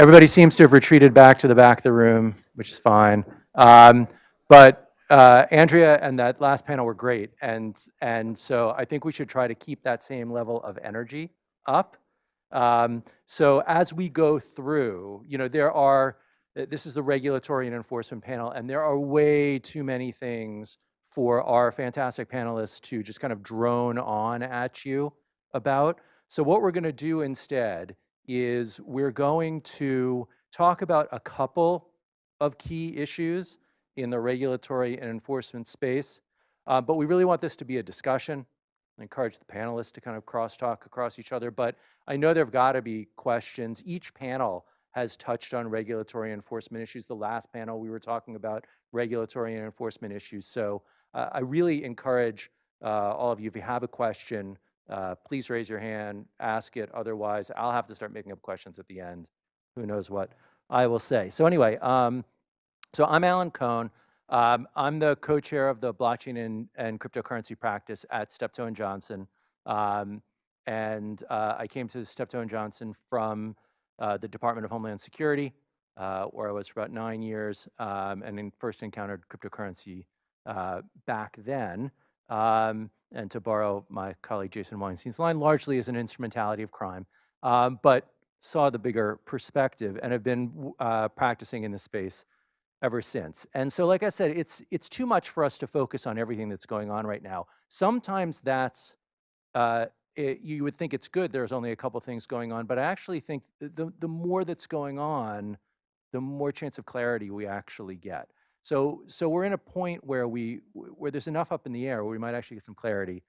Everybody seems to have retreated back to the back of the room, which is fine. But Andrea and that last panel were great, and so I think we should try to keep that same level of energy up. So as we go through, this is the regulatory and enforcement panel, and there are way too many things for our fantastic panelists to just kind of drone on at you about. So what we're going to do instead is we're going to talk about a couple of key issues in the regulatory and enforcement space, but we really want this to be a discussion. I encourage the panelists to kind of crosstalk across each other, but I know there have got to be questions. Each panel has touched on regulatory and enforcement issues. The last panel, we were talking about regulatory and enforcement issues. So I really encourage all of you, if you have a question, please raise your hand, ask it. Otherwise, I'll have to start making up questions at the end. Who knows what I will say. So anyway, so I'm Alan Cohn. I'm the co-chair of the blockchain and cryptocurrency practice at Steptoe & Johnson. I came to Steptoe & Johnson from the Department of Homeland Security, where I was for about 9 years, and then first encountered cryptocurrency back then. And to borrow my colleague Jason Weinstein's line, largely as an instrumentality of crime, but saw the bigger perspective and have been practicing in this space ever since. And so, like I said, it's too much for us to focus on everything that's going on right now. Sometimes that's, you would think it's good there's only a couple things going on, but I actually think the more that's going on, the more chance of clarity we actually get. So we're in a point where there's enough up in the air where we might actually get some clarity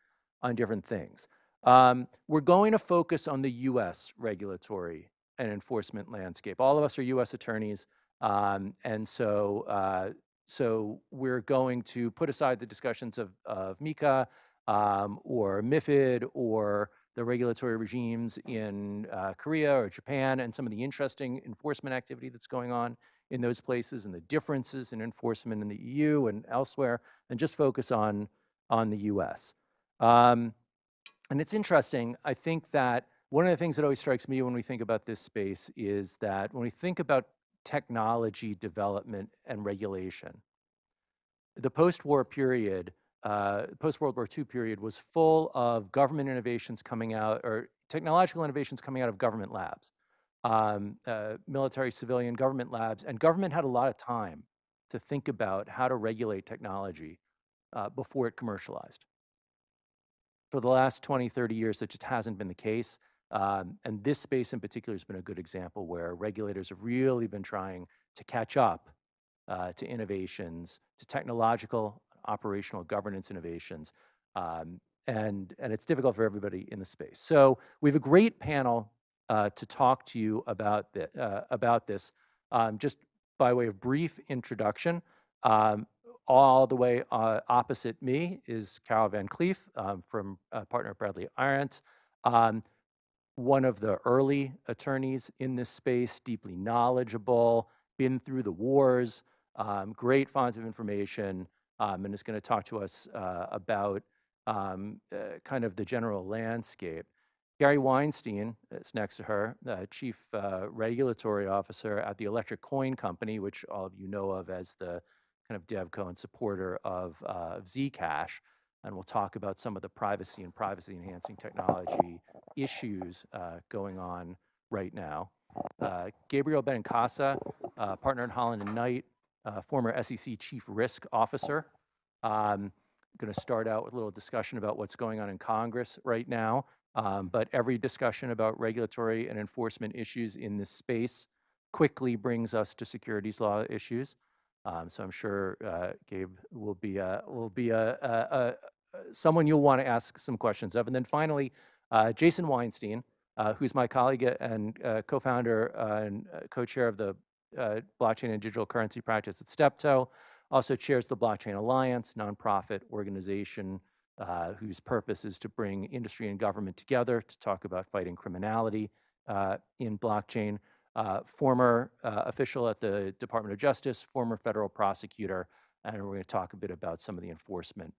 on different things. We're going to focus on the US regulatory and enforcement landscape. All of us are US attorneys, and so we're going to put aside the discussions of MiCA or MiFID or the regulatory regimes in Korea or Japan and some of the interesting enforcement activity that's going on in those places and the differences in enforcement in the EU and elsewhere, and just focus on the US. And it's interesting, I think that one of the things that always strikes me when we think about this space is that when we think about technology development and regulation, the post-war period, post-World War II period was full of government innovations coming out, or technological innovations coming out of government labs. Military, civilian, government labs, and government had a lot of time to think about how to regulate technology before it commercialized. For the last 20, 30 years, that just hasn't been the case. And this space in particular has been a good example where regulators have really been trying to catch up to innovations, to technological, operational governance innovations. And it's difficult for everybody in the space. So we have a great panel to talk to you about this. Just by way of brief introduction, all the way opposite me is Carol Van Cleef from partner Bradley Arendt, one of the early attorneys in this space, deeply knowledgeable, been through the wars, great fonts of information, and is going to talk to us about kind of the general landscape. Gary Weinstein is next to her, the Chief Regulatory Officer at the Electric Coin Company, which all of you know of as the kind of DevCo and supporter of Zcash. And we'll talk about some of the privacy and privacy-enhancing technology issues going on right now. Gabriel Benincasa, partner in Holland & Knight, former SEC Chief Risk Officer. I'm going to start out with a little discussion about what's going on in Congress right now. But every discussion about regulatory and enforcement issues in this space quickly brings us to securities law issues. So I'm sure Gabe will be someone you'll want to ask some questions of. And then finally, Jason Weinstein, who's my colleague and co-founder and co-chair of the blockchain and digital currency practice at Steptoe, also chairs the Blockchain Alliance, nonprofit organization whose purpose is to bring industry and government together to talk about fighting criminality in blockchain. Former official at the Department of Justice, former federal prosecutor, and we're going to talk a bit about some of the enforcement,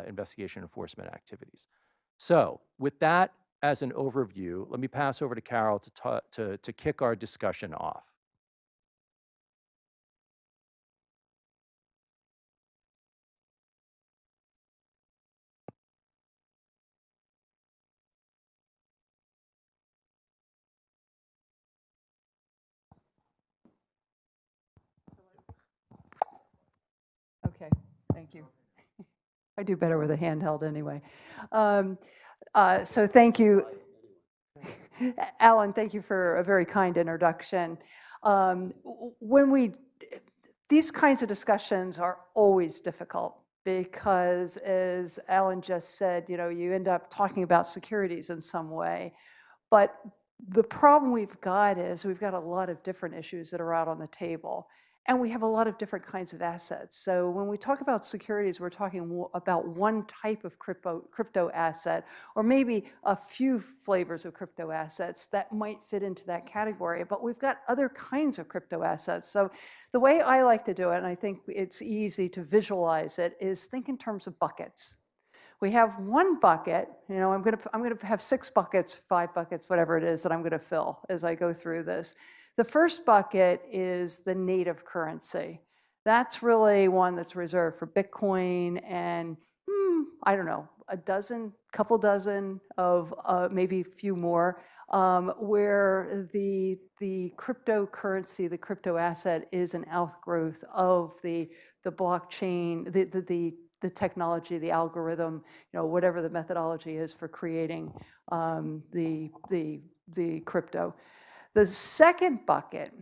investigation enforcement activities. So with that as an overview, let me pass over to Carol to kick our discussion off. Thank you. I do better with a handheld anyway. So thank you, Alan, thank you for a very kind introduction. These kinds of discussions are always difficult because, as Alan just said, you end up talking about securities in some way. But the problem we've got is we've got a lot of different issues that are out on the table. And we have a lot of different kinds of assets. So when we talk about securities, we're talking about one type of crypto asset, or maybe a few flavors of crypto assets that might fit into that category. But we've got other kinds of crypto assets. So the way I like to do it, and I think it's easy to visualize it, is think in terms of buckets. We have one bucket, I'm gonna have 6 buckets, 5 buckets, whatever it is that I'm gonna fill as I go through this. The first bucket is the native currency. That's really one that's reserved for Bitcoin and, I don't know, couple dozen of maybe a few more, where the cryptocurrency, the crypto asset is an outgrowth of the blockchain, the technology, the algorithm, whatever the methodology is for creating the crypto. The second bucket,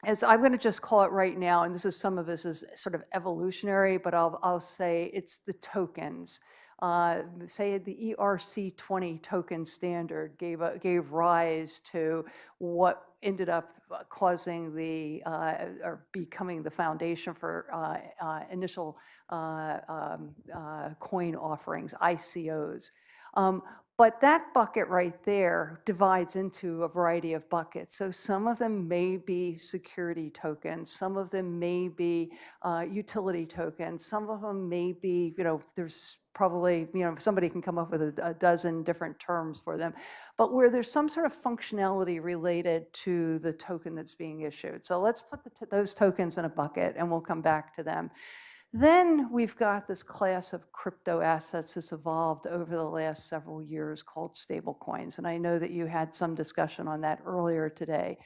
as I'm going to just call it right now, and some of this is sort of evolutionary, but I'll say it's the tokens. Say the ERC20 token standard gave rise to what ended up causing or becoming the foundation for initial coin offerings, ICOs. But that bucket right there divides into a variety of buckets. So some of them may be security tokens, some of them may be utility tokens, some of them may be, there's probably, somebody can come up with a dozen different terms for them, but where there's some sort of functionality related to the token that's being issued. So let's put those tokens in a bucket and we'll come back to them. Then we've got this class of crypto assets that's evolved over the last several years called stablecoins. And I know that you had some discussion on that earlier today.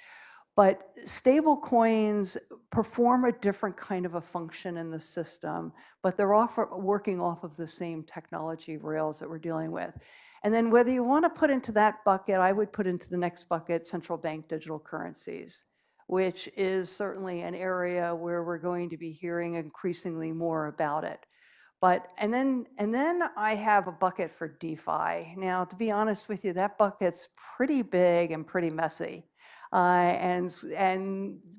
But stablecoins perform a different kind of a function in the system, but they're working off of the same technology rails that we're dealing with. And then whether you want to put into that bucket, I would put into the next bucket central bank digital currencies, which is certainly an area where we're going to be hearing increasingly more about it. And then I have a bucket for DeFi. Now, to be honest with you, that bucket's pretty big and pretty messy. And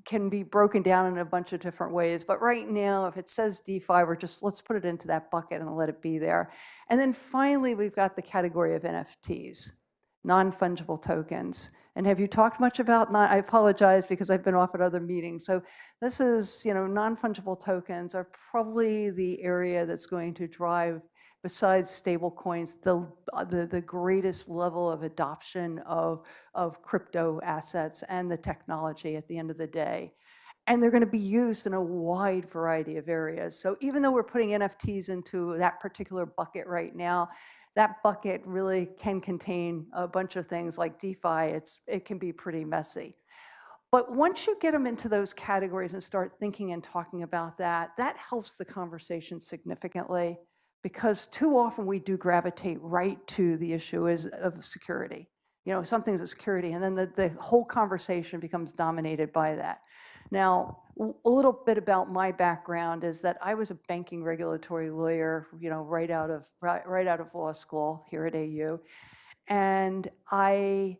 can be broken down in a bunch of different ways. But right now, if it says DeFi, let's put it into that bucket and let it be there. And then finally, we've got the category of NFTs, non-fungible tokens. And have you talked much about, I apologize because I've been off at other meetings. So this is, non-fungible tokens are probably the area that's going to drive, besides stable coins, the greatest level of adoption of crypto assets and the technology at the end of the day. And they're going to be used in a wide variety of areas. So even though we're putting NFTs into that particular bucket right now, that bucket really can contain a bunch of things like DeFi. It can be pretty messy. But once you get them into those categories and start thinking and talking about that helps the conversation significantly, because too often we do gravitate right to the issue of security. Something's a security, and then the whole conversation becomes dominated by that. Now, a little bit about my background is that I was a banking regulatory lawyer, right out of law school here at AU, and I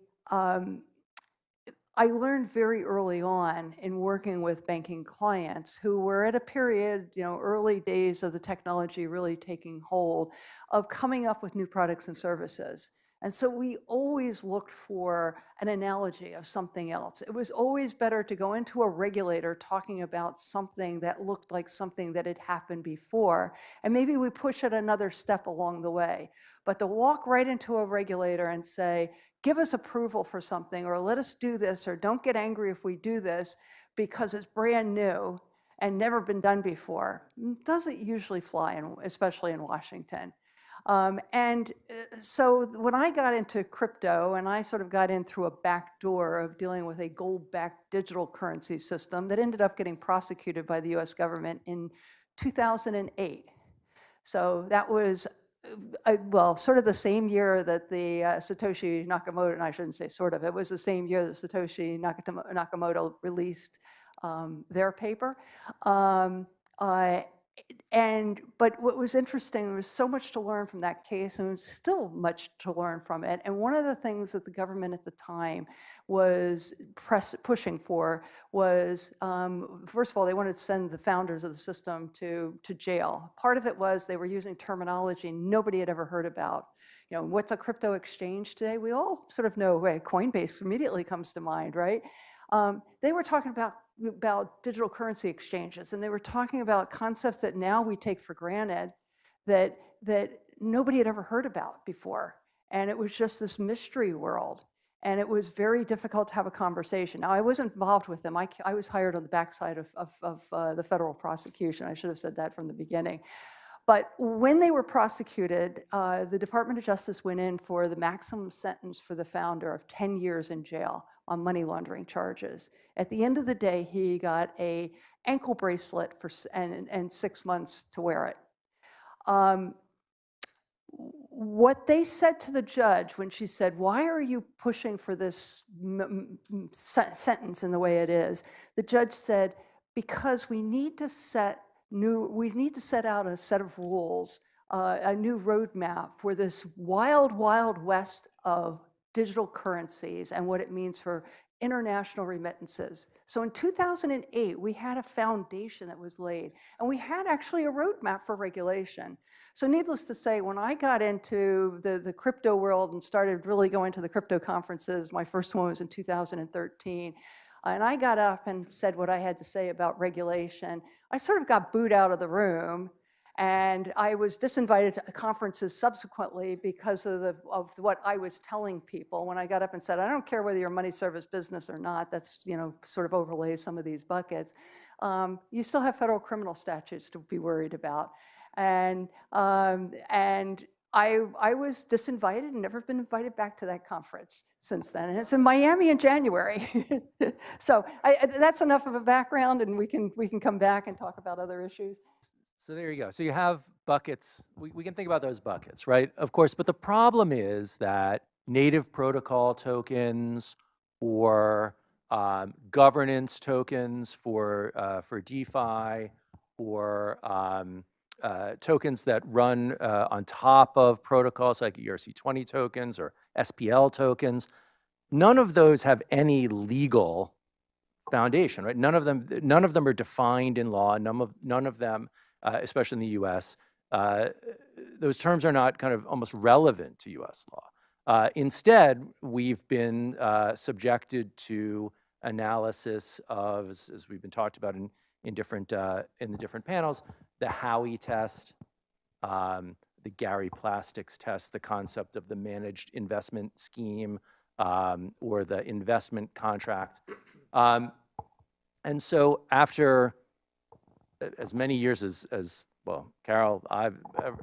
learned very early on in working with banking clients who were at a period, early days of the technology really taking hold, of coming up with new products and services. And so we always looked for an analogy of something else. It was always better to go into a regulator talking about something that looked like something that had happened before, and maybe we push it another step along the way. But to walk right into a regulator and say, give us approval for something, or let us do this, or don't get angry if we do this because it's brand new and never been done before, doesn't usually fly, especially in Washington. So when I got into crypto, and I sort of got in through a back door of dealing with a gold-backed digital currency system that ended up getting prosecuted by the US government in 2008. So that was, well, sort of the same year that the Satoshi Nakamoto, and I shouldn't say sort of, it was the same year that Satoshi Nakamoto released their paper. But what was interesting, there was so much to learn from that case, and still much to learn from it. And one of the things that the government at the time was pushing for was, first of all, they wanted to send the founders of the system to jail. Part of it was they were using terminology nobody had ever heard about. You know, what's a crypto exchange today? We all sort of know, Coinbase immediately comes to mind, right? They were talking about digital currency exchanges, and they were talking about concepts that now we take for granted that nobody had ever heard about before. And it was just this mystery world. And it was very difficult to have a conversation. Now, I wasn't involved with them. I was hired on the backside of the federal prosecution. I should have said that from the beginning. But when they were prosecuted, the Department of Justice went in for the maximum sentence for the founder of 10 years in jail on money laundering charges. At the end of the day, he got an ankle bracelet and 6 months to wear it. What they said to the judge when she said, "Why are you pushing for this sentence in the way it is?" The judge said, "Because we need to set out a set of rules, a new roadmap for this wild, wild west of digital currencies and what it means for international remittances." So in 2008, we had a foundation that was laid, and we had actually a roadmap for regulation. So needless to say, when I got into the crypto world and started really going to the crypto conferences, my first one was in 2013, and I got up and said what I had to say about regulation, I sort of got booed out of the room. And I was disinvited to conferences subsequently because of what I was telling people when I got up and said, I don't care whether you're a money service business or not, that's, you know, sort of overlays some of these buckets. You still have federal criminal statutes to be worried about. And I was disinvited and never been invited back to that conference since then. And it's in Miami in January. So that's enough of a background, and we can come back and talk about other issues. So there you go. So you have buckets. We can think about those buckets, right? Of course, but the problem is that native protocol tokens or governance tokens for DeFi or tokens that run on top of protocols like ERC20 tokens or SPL tokens, none of those have any legal foundation, right? None of them are defined in law. None of them, especially in the U.S., those terms are not kind of almost relevant to U.S. law. Instead, we've been subjected to analysis of, as we've been talked about in the different panels, the Howey test, the Gary Plastics test, the concept of the managed investment scheme, or the investment contract. And so after as many years as well, Carol,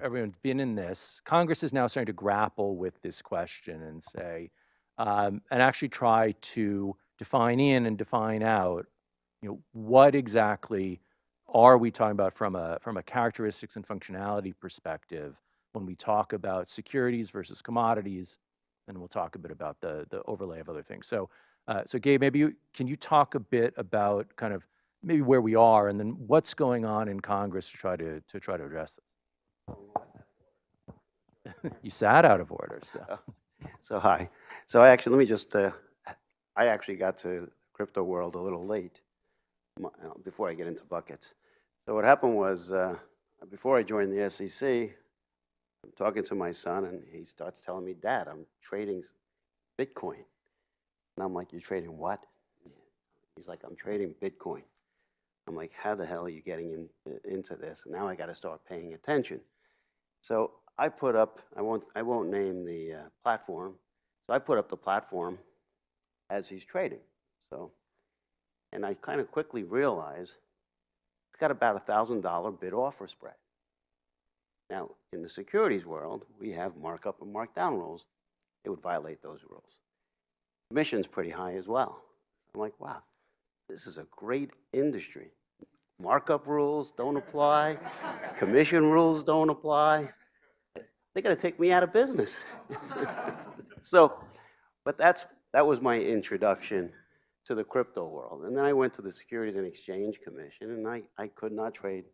everyone's been in this, Congress is now starting to grapple with this question and say, and actually try to define in and define out, you know, what exactly are we talking about from a characteristics and functionality perspective when we talk about securities versus commodities, and we'll talk a bit about the overlay of other things. So Gabe, maybe can you talk a bit about kind of maybe where we are and then what's going on in Congress to try to address this? You sat out of order, so. So hi. So let me just, I actually got to the crypto world a little late before I get into buckets. So what happened was, before I joined the SEC, I'm talking to my son and he starts telling me, Dad, I'm trading Bitcoin. And I'm like, you're trading what? He's like, I'm trading Bitcoin. I'm like, how the hell are you getting into this? And now I got to start paying attention. So I put up, I won't name the platform. So I put up the platform as he's trading. So, and I kind of quickly realized it's got about $1,000 bid offer spread. Now, in the securities world, we have markup and markdown rules. It would violate those rules. Commission's pretty high as well. I'm like, wow, this is a great industry. markup rules don't apply, commission rules don't apply. They're gonna take me out of business. So, but that was my introduction to the crypto world. And then I went to the Securities and Exchange Commission, and I could not trade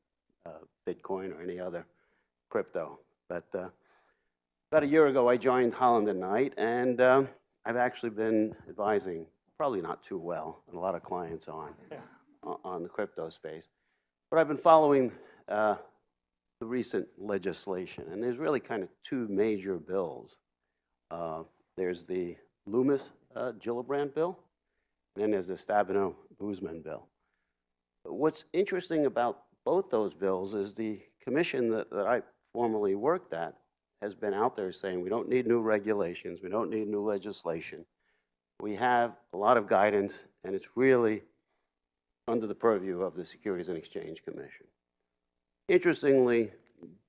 Bitcoin or any other crypto. But about a year ago, I joined Holland and Knight, and I've actually been advising, probably not too well, and a lot of clients on the crypto space. But I've been following the recent legislation, and there's really kind of two major bills. There's the Loomis-Gillibrand bill, and then there's the Stabenow-Boozman bill. What's interesting about both those bills is the commission that I formerly worked at has been out there saying we don't need new regulations, we don't need new legislation. We have a lot of guidance, and it's really under the purview of the Securities and Exchange Commission. Interestingly,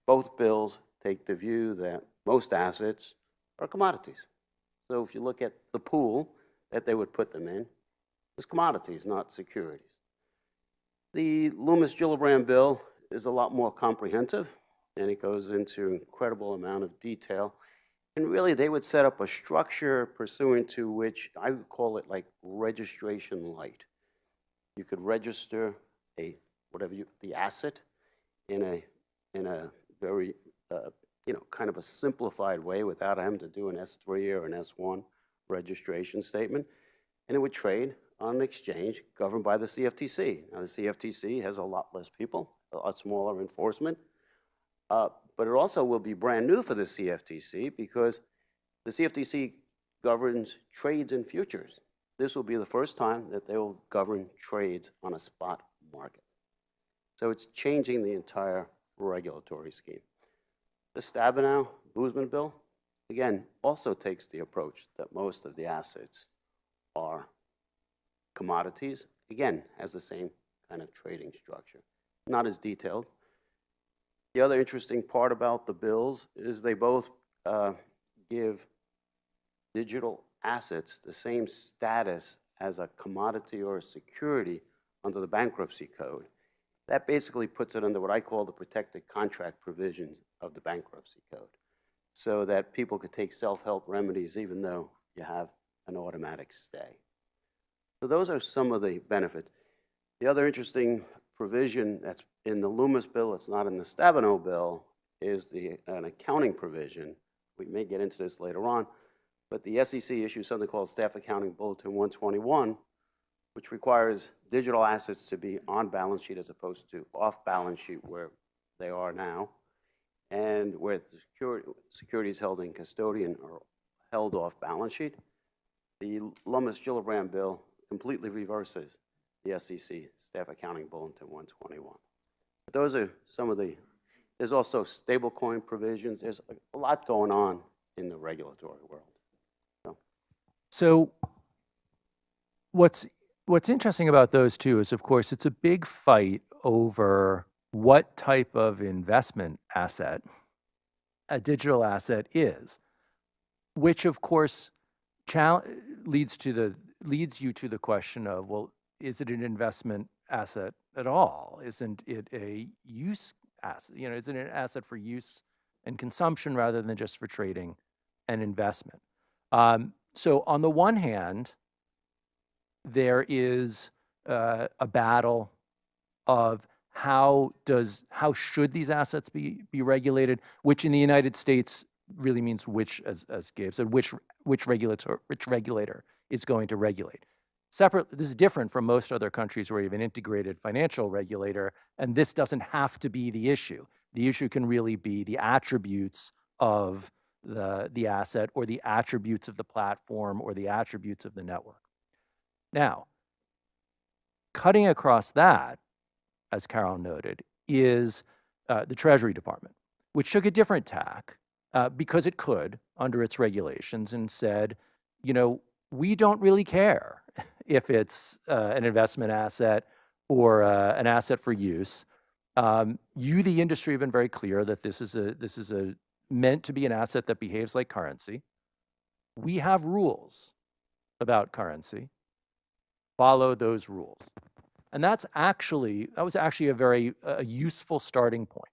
both bills take the view that most assets are commodities. So if you look at the pool that they would put them in, it's commodities, not securities. The Loomis-Gillibrand bill is a lot more comprehensive, and it goes into an incredible amount of detail. And really, they would set up a structure pursuant to which I would call it like registration light. You could register the asset in a very kind of a simplified way without having to do an S3 or an S1 registration statement, and it would trade on an exchange governed by the CFTC. Now, the CFTC has a lot less people, a lot smaller enforcement, but it also will be brand new for the CFTC because the CFTC governs trades and futures. This will be the first time that they will govern trades on a spot market. So it's changing the entire regulatory scheme. The Stabenow-Boozman bill, again, also takes the approach that most of the assets are commodities. Again, has the same kind of trading structure. Not as detailed. The other interesting part about the bills is they both give digital assets the same status as a commodity or a security under the bankruptcy code. That basically puts it under what I call the protected contract provisions of the bankruptcy code, so that people could take self-help remedies even though you have an automatic stay. So those are some of the benefits. The other interesting provision that's in the Loomis bill, it's not in the Stabenow bill, is an accounting provision. We may get into this later on, but the SEC issues something called Staff Accounting Bulletin 121, which requires digital assets to be on balance sheet as opposed to off balance sheet where they are now, and where the securities held in custodian are held off balance sheet. The Loomis-Gillibrand bill completely reverses the SEC Staff Accounting Bulletin 121. But those are some of there's also stablecoin provisions. There's a lot going on in the regulatory world. So what's interesting about those two is, of course, it's a big fight over what type of investment asset a digital asset is, which, of course, leads you to the question of, well, is it an investment asset at all? Isn't it a use asset? Isn't it an asset for use and consumption rather than just for trading and investment? So on the one hand, there is a battle of how should these assets be regulated, which in the United States really means which, as Gabe said, which regulator is going to regulate. This is different from most other countries where you have an integrated financial regulator, and this doesn't have to be the issue. The issue can really be the attributes of the asset, or the attributes of the platform, or the attributes of the network. Now, cutting across that, as Carol noted, is the Treasury Department, which took a different tack because it could under its regulations, and said, we don't really care if it's an investment asset or an asset for use. You, the industry, have been very clear that this is meant to be an asset that behaves like currency. We have rules about currency. Follow those rules. And that was actually a very useful starting point.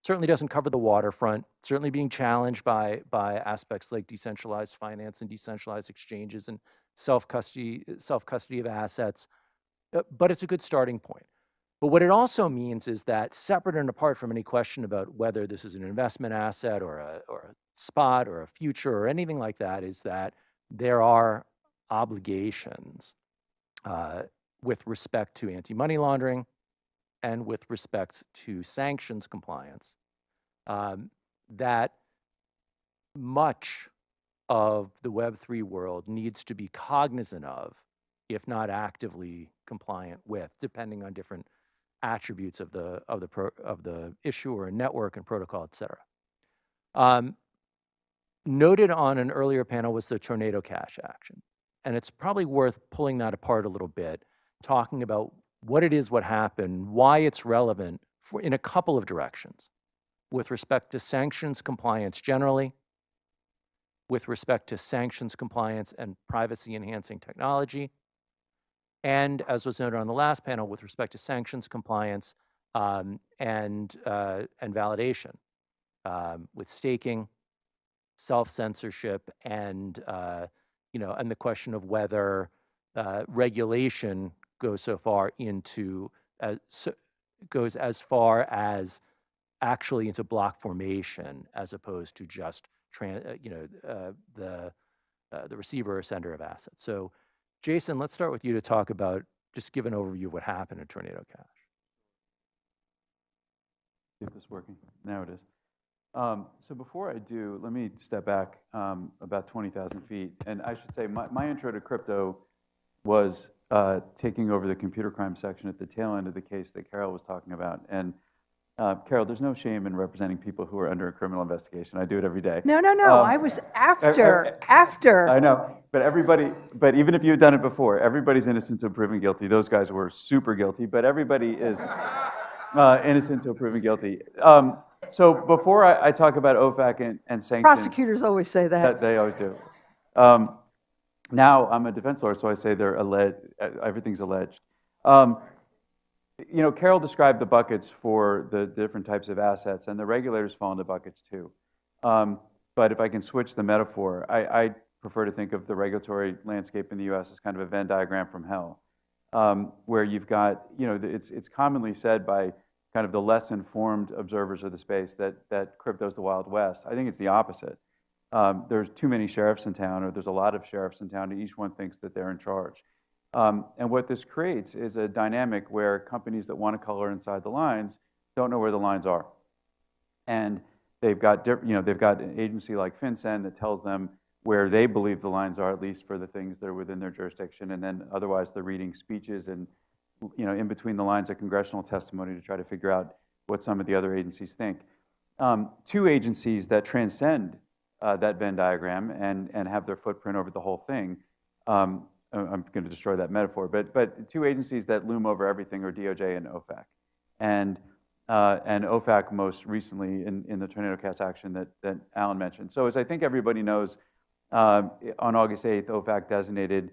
Certainly doesn't cover the waterfront, certainly being challenged by aspects like decentralized finance and decentralized exchanges and self-custody of assets, but it's a good starting point. But what it also means is that, separate and apart from any question about whether this is an investment asset or a spot or a future or anything like that, is that there are obligations with respect to anti-money laundering and with respect to sanctions compliance that much of the Web3 world needs to be cognizant of, if not actively compliant with, depending on different attributes of the issuer and network and protocol, et cetera. Noted on an earlier panel was the Tornado Cash action. And it's probably worth pulling that apart a little bit, talking about what it is, what happened, why it's relevant in a couple of directions, with respect to sanctions compliance generally, with respect to sanctions compliance and privacy enhancing technology, and, as was noted on the last panel, with respect to sanctions compliance and validation, with staking, self-censorship, and and the question of whether regulation goes so far into goes as far as actually into block formation, as opposed to just the receiver or sender of assets. So, Jason, let's start with you to talk about, just give an overview of what happened in Tornado Cash. See if this is working. Now it is. So before I do, let me step back about 20,000 feet. And I should say my intro to crypto was taking over the computer crime section at the tail end of the case that Carol was talking about. And Carol, there's no shame in representing people who are under a criminal investigation. I do it every day. No, I was after. I know, but even if you had done it before, everybody's innocent until proven guilty. Those guys were super guilty, but everybody is innocent until proven guilty. So before I talk about OFAC and sanctions. Prosecutors always say that. They always do. Now I'm a defense lawyer, so I say they're alleged. Everything's alleged. Carol described the buckets for the different types of assets, and the regulators fall into buckets too. But if I can switch the metaphor, I prefer to think of the regulatory landscape in the U.S. as kind of a Venn diagram from hell, where you've got, it's commonly said by kind of the less informed observers of the space that crypto's the Wild West. I think it's the opposite. There's too many sheriffs in town, or there's a lot of sheriffs in town, and each one thinks that they're in charge. And what this creates is a dynamic where companies that want to color inside the lines don't know where the lines are. And they've got an agency like FinCEN that tells them where they believe the lines are, at least for the things that are within their jurisdiction, and then otherwise they're reading speeches and in between the lines of congressional testimony to try to figure out what some of the other agencies think. Two agencies that transcend that Venn diagram and have their footprint over the whole thing. I'm going to destroy that metaphor, but two agencies that loom over everything are DOJ and OFAC. And OFAC most recently in the Tornado Cash action that Alan mentioned. So as I think everybody knows, on August 8th, OFAC designated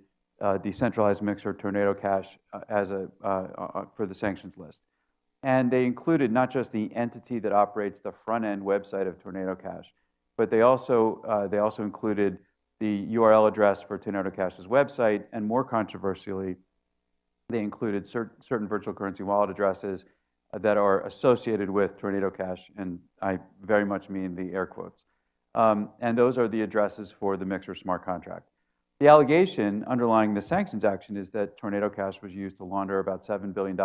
decentralized mixer Tornado Cash as for the sanctions list. And they included not just the entity that operates the front-end website of Tornado Cash, but they also included the URL address for Tornado Cash's website, and more controversially, they included certain virtual currency wallet addresses that are associated with Tornado Cash, and I very much mean the air quotes. And those are the addresses for the Mixer smart contract. The allegation underlying the sanctions action is that Tornado Cash was used to launder about $7 billion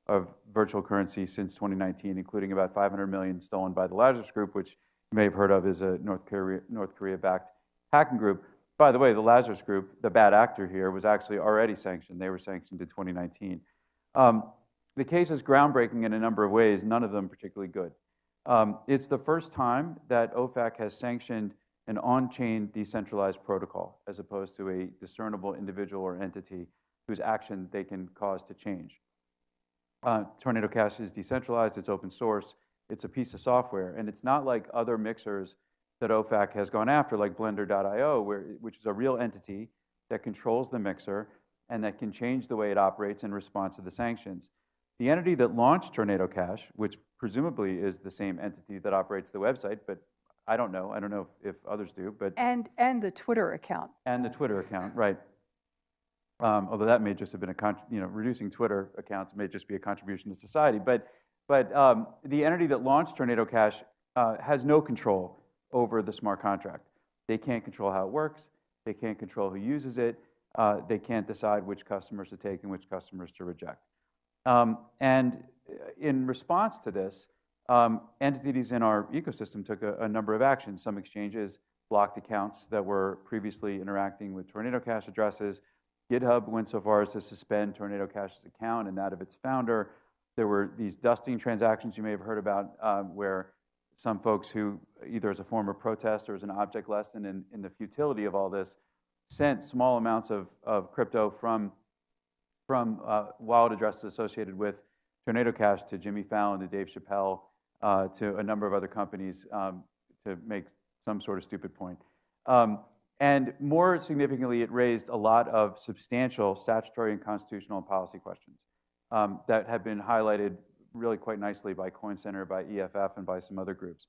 of virtual currency since 2019, including about $500 million stolen by the Lazarus Group, which you may have heard of as a North Korea-backed hacking group. By the way, the Lazarus Group, the bad actor here, was actually already sanctioned. They were sanctioned in 2019. The case is groundbreaking in a number of ways, none of them particularly good. It's the first time that OFAC has sanctioned an on-chain decentralized protocol, as opposed to a discernible individual or entity whose action they can cause to change. Tornado Cash is decentralized, it's open source, it's a piece of software, and it's not like other mixers that OFAC has gone after, like Blender.io, which is a real entity that controls the mixer and that can change the way it operates in response to the sanctions. The entity that launched Tornado Cash, which presumably is the same entity that operates the website, but I don't know if others do, but. And the Twitter account. And the Twitter account, right. Although that may just have been reducing Twitter accounts may just be a contribution to society. But the entity that launched Tornado Cash has no control over the smart contract. They can't control how it works. They can't control who uses it. They can't decide which customers to take and which customers to reject. And in response to this, entities in our ecosystem took a number of actions. Some exchanges blocked accounts that were previously interacting with Tornado Cash addresses. GitHub went so far as to suspend Tornado Cash's account and that of its founder. There were these dusting transactions you may have heard about where some folks who, either as a form of protest or as an object lesson in the futility of all this, sent small amounts of crypto from wallet addresses associated with Tornado Cash to Jimmy Fallon, to Dave Chappelle, to a number of other companies to make some sort of stupid point. And more significantly, it raised a lot of substantial statutory and constitutional and policy questions that have been highlighted really quite nicely by Coin Center, by EFF, and by some other groups.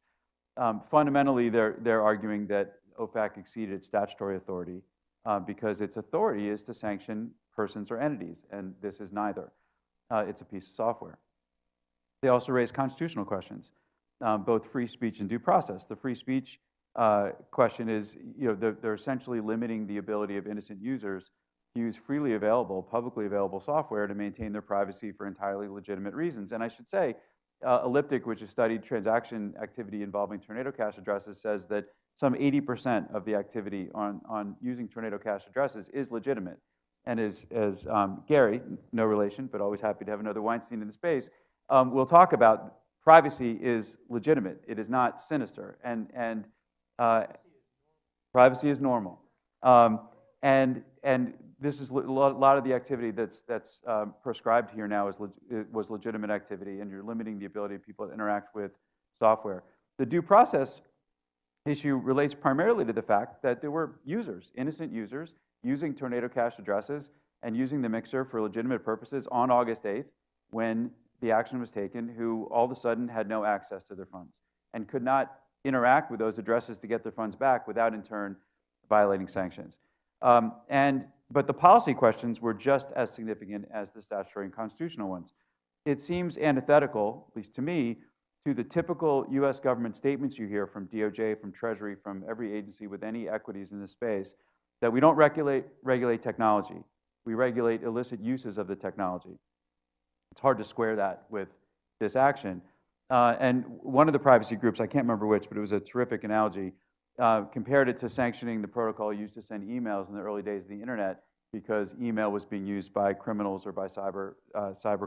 Fundamentally, they're arguing that OFAC exceeded its statutory authority because its authority is to sanction persons or entities, and this is neither. It's a piece of software. They also raise constitutional questions, both free speech and due process. The free speech question is, they're essentially limiting the ability of innocent users to use freely available, publicly available software to maintain their privacy for entirely legitimate reasons. And I should say, Elliptic, which has studied transaction activity involving Tornado Cash addresses, says that some 80% of the activity on using Tornado Cash addresses is legitimate. And as Gary, no relation, but always happy to have another Weinstein in the space, we'll talk about, privacy is legitimate. It is not sinister. And privacy is normal. And this is a lot of the activity that's prescribed here now was legitimate activity, and you're limiting the ability of people to interact with software. The due process issue relates primarily to the fact that there were users, innocent users, using Tornado Cash addresses and using the mixer for legitimate purposes on August 8th when the action was taken, who all of a sudden had no access to their funds and could not interact with those addresses to get their funds back without in turn violating sanctions. But the policy questions were just as significant as the statutory and constitutional ones. It seems antithetical, at least to me, to the typical US government statements you hear from DOJ, from Treasury, from every agency with any equities in this space, that we don't regulate technology. We regulate illicit uses of the technology. It's hard to square that with this action. And one of the privacy groups, I can't remember which, but it was a terrific analogy, compared it to sanctioning the protocol used to send emails in the early days of the internet because email was being used by criminals or by cyber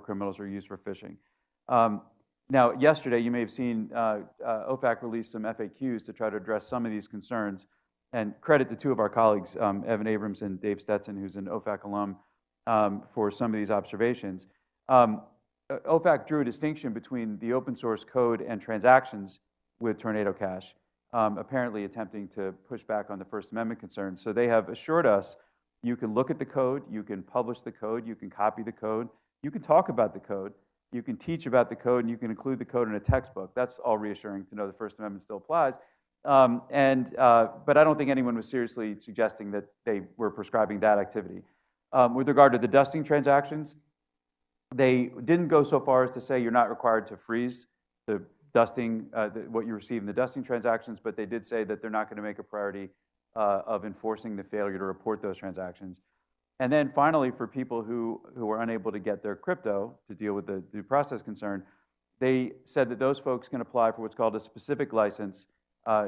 criminals or used for phishing. Now, yesterday, you may have seen OFAC release some FAQs to try to address some of these concerns. And credit to two of our colleagues, Evan Abrams and Dave Stetson, who's an OFAC alum, for some of these observations. OFAC drew a distinction between the open source code and transactions with Tornado Cash, apparently attempting to push back on the First Amendment concerns. So they have assured us you can look at the code, you can publish the code, you can copy the code, you can talk about the code, you can teach about the code, and you can include the code in a textbook. That's all reassuring to know the First Amendment still applies. But I don't think anyone was seriously suggesting that they were prescribing that activity. With regard to the dusting transactions, they didn't go so far as to say you're not required to freeze the dusting, what you receive in the dusting transactions, but they did say that they're not going to make a priority of enforcing the failure to report those transactions. And then finally, for people who are unable to get their crypto to deal with the due process concern, they said that those folks can apply for what's called a specific license,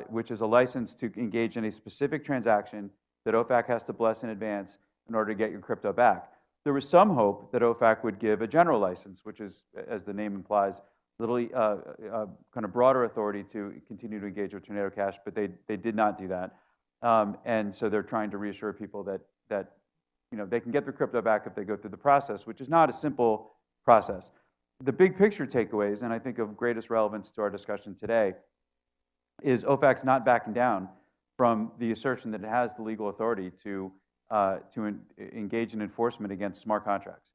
which is a license to engage in a specific transaction that OFAC has to bless in advance in order to get your crypto back. There was some hope that OFAC would give a general license, which is, as the name implies, kind of broader authority to continue to engage with Tornado Cash, but they did not do that. And so they're trying to reassure people that they can get their crypto back if they go through the process, which is not a simple process. The big picture takeaways, and I think of greatest relevance to our discussion today, is OFAC's not backing down from the assertion that it has the legal authority to engage in enforcement against smart contracts.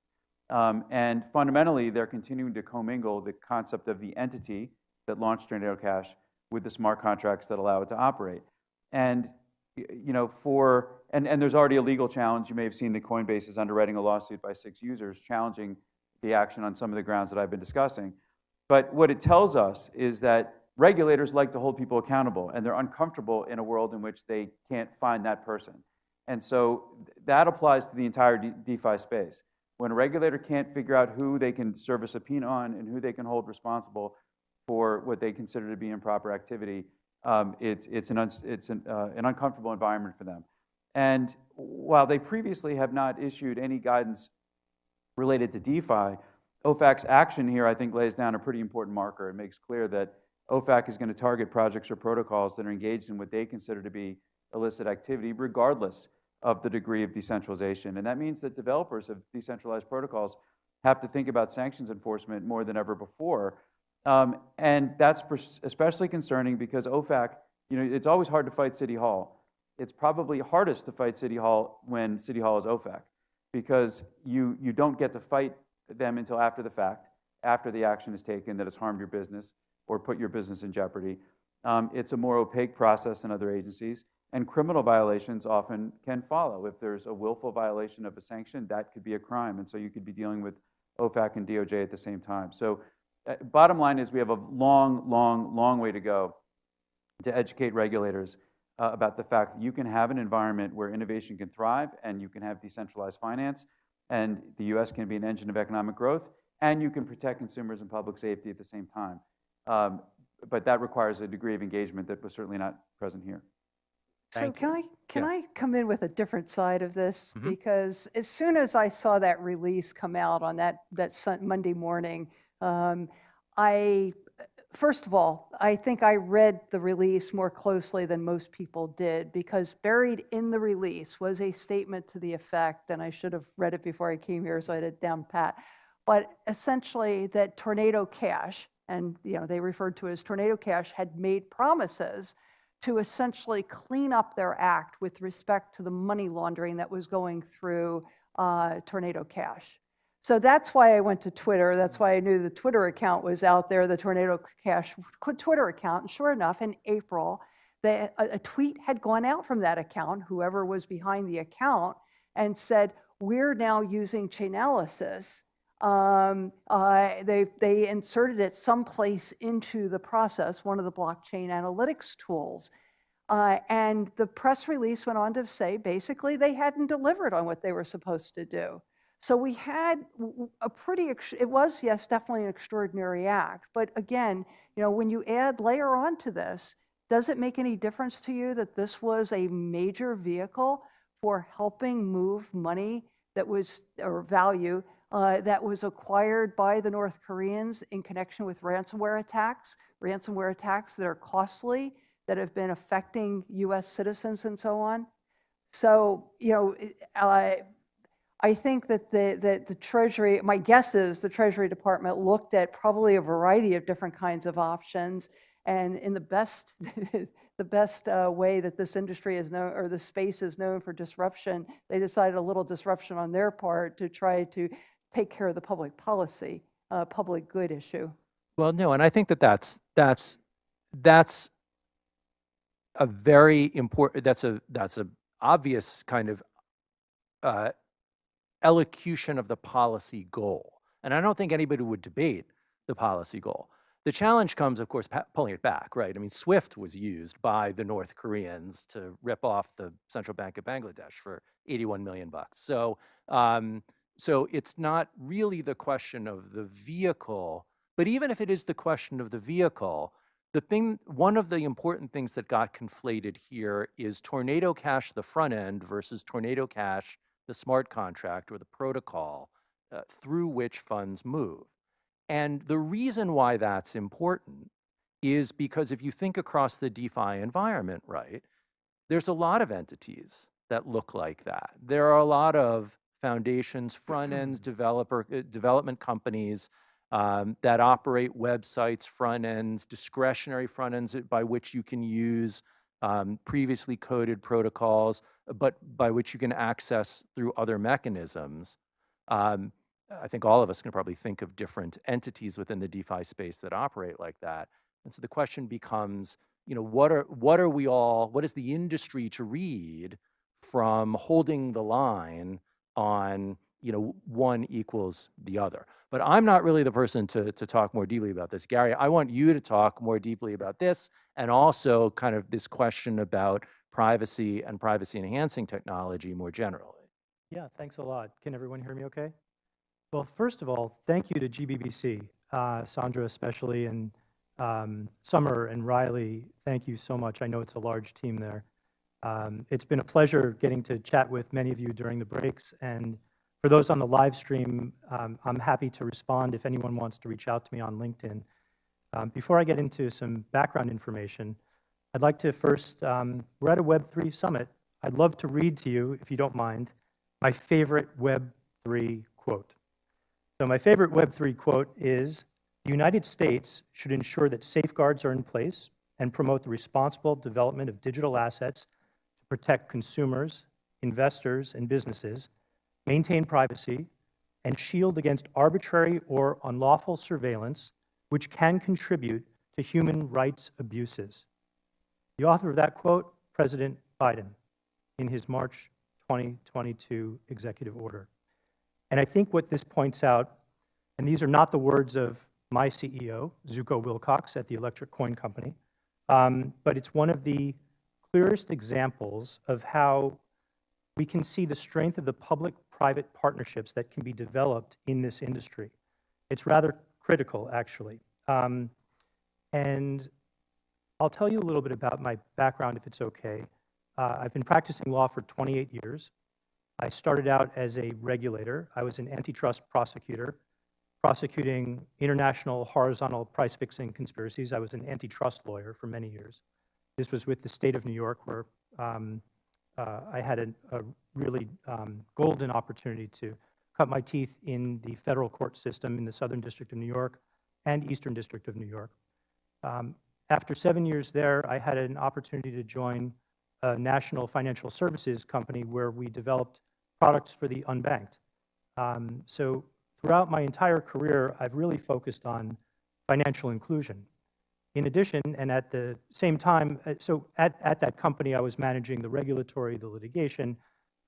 And fundamentally, they're continuing to commingle the concept of the entity that launched Tornado Cash with the smart contracts that allow it to operate. And and there's already a legal challenge. You may have seen that Coinbase is underwriting a lawsuit by 6 users challenging the action on some of the grounds that I've been discussing. But what it tells us is that regulators like to hold people accountable, and they're uncomfortable in a world in which they can't find that person. And so that applies to the entire DeFi space. When a regulator can't figure out who they can serve a subpoena on and who they can hold responsible for what they consider to be improper activity, it's an uncomfortable environment for them. And while they previously have not issued any guidance related to DeFi, OFAC's action here, I think, lays down a pretty important marker. It makes clear that OFAC is going to target projects or protocols that are engaged in what they consider to be illicit activity, regardless of the degree of decentralization. And that means that developers of decentralized protocols have to think about sanctions enforcement more than ever before. And that's especially concerning because OFAC, it's always hard to fight City Hall. It's probably hardest to fight City Hall when City Hall is OFAC, because you don't get to fight them until after the fact, after the action is taken that has harmed your business or put your business in jeopardy. It's a more opaque process than other agencies, and criminal violations often can follow. If there's a willful violation of a sanction, that could be a crime, and so you could be dealing with OFAC and DOJ at the same time. So bottom line is we have a long way to go to educate regulators about the fact that you can have an environment where innovation can thrive and you can have decentralized finance, and the US can be an engine of economic growth, and you can protect consumers and public safety at the same time. But that requires a degree of engagement that was certainly not present here. So can I come in with a different side of this? Because as soon as I saw that release come out on that Monday morning, first of all, I think I read the release more closely than most people did, because buried in the release was a statement to the effect, and I should have read it before I came here, so I had it down pat, but essentially that Tornado Cash, and they referred to as Tornado Cash, had made promises to essentially clean up their act with respect to the money laundering that was going through Tornado Cash. So that's why I went to Twitter. That's why I knew the Twitter account was out there, the Tornado Cash Twitter account. And sure enough, in April, a tweet had gone out from that account, whoever was behind the account, and said, we're now using Chainalysis. They inserted it someplace into the process, one of the blockchain analytics tools. And the press release went on to say, basically, they hadn't delivered on what they were supposed to do. So we had it was, yes, definitely an extraordinary act. But again, when you layer onto this, does it make any difference to you that this was a major vehicle for helping move money that was, or value, that was acquired by the North Koreans in connection with ransomware attacks that are costly, that have been affecting US citizens and so on? So, I think that the Treasury, my guess is the Treasury Department looked at probably a variety of different kinds of options, and in the best way that this industry is known, or the space is known for disruption, they decided a little disruption on their part to try to take care of the public policy, public good issue. Well, no, and I think that's a very important, that's a obvious kind of elocution of the policy goal. And I don't think anybody would debate the policy goal. The challenge comes, of course, pulling it back, right? I mean, SWIFT was used by the North Koreans to rip off the Central Bank of Bangladesh for $81 million. So, so it's not really the question of the vehicle, but even if it is the question of the vehicle, one of the important things that got conflated here is Tornado Cash, the front end, versus Tornado Cash, the smart contract or the protocol through which funds move. And the reason why that's important is because if you think across the DeFi environment, right, there's a lot of entities that look like that. There are a lot of foundations, front ends, development companies that operate websites, front ends, discretionary front ends by which you can use previously coded protocols, but by which you can access through other mechanisms. I think all of us can probably think of different entities within the DeFi space that operate like that. And so the question becomes, what is the industry to read from holding the line on, one equals the other? But I'm not really the person to talk more deeply about this. Gary, I want you to talk more deeply about this, and also kind of this question about privacy and privacy enhancing technology more generally. Yeah, thanks a lot. Can everyone hear me okay? Well, first of all, thank you to GBBC, Sandra especially, and Summer and Riley. Thank you so much. I know it's a large team there. It's been a pleasure getting to chat with many of you during the breaks. And for those on the live stream, I'm happy to respond if anyone wants to reach out to me on LinkedIn. Before I get into some background information, I'd like to first, we're at a Web3 summit. I'd love to read to you, if you don't mind, my favorite Web3 quote. So my favorite Web3 quote is, "The United States should ensure that safeguards are in place and promote the responsible development of digital assets to protect consumers, investors, and businesses, maintain privacy, and shield against arbitrary or unlawful surveillance, which can contribute to human rights abuses." The author of that quote, President Biden, in his March 2022 executive order. And I think what this points out, and these are not the words of my CEO, Zuko Wilcox at the Electric Coin Company, but it's one of the clearest examples of how we can see the strength of the public-private partnerships that can be developed in this industry. It's rather critical, actually. And I'll tell you a little bit about my background, if it's okay. I've been practicing law for 28 years. I started out as a regulator. I was an antitrust prosecutor, prosecuting international horizontal price-fixing conspiracies. I was an antitrust lawyer for many years. This was with the state of New York, where I had a really golden opportunity to cut my teeth in the federal court system in the Southern District of New York and Eastern District of New York. After 7 years there, I had an opportunity to join a national financial services company where we developed products for the unbanked. So throughout my entire career, I've really focused on financial inclusion. In addition, and at the same time, so at that company, I was managing the regulatory, the litigation.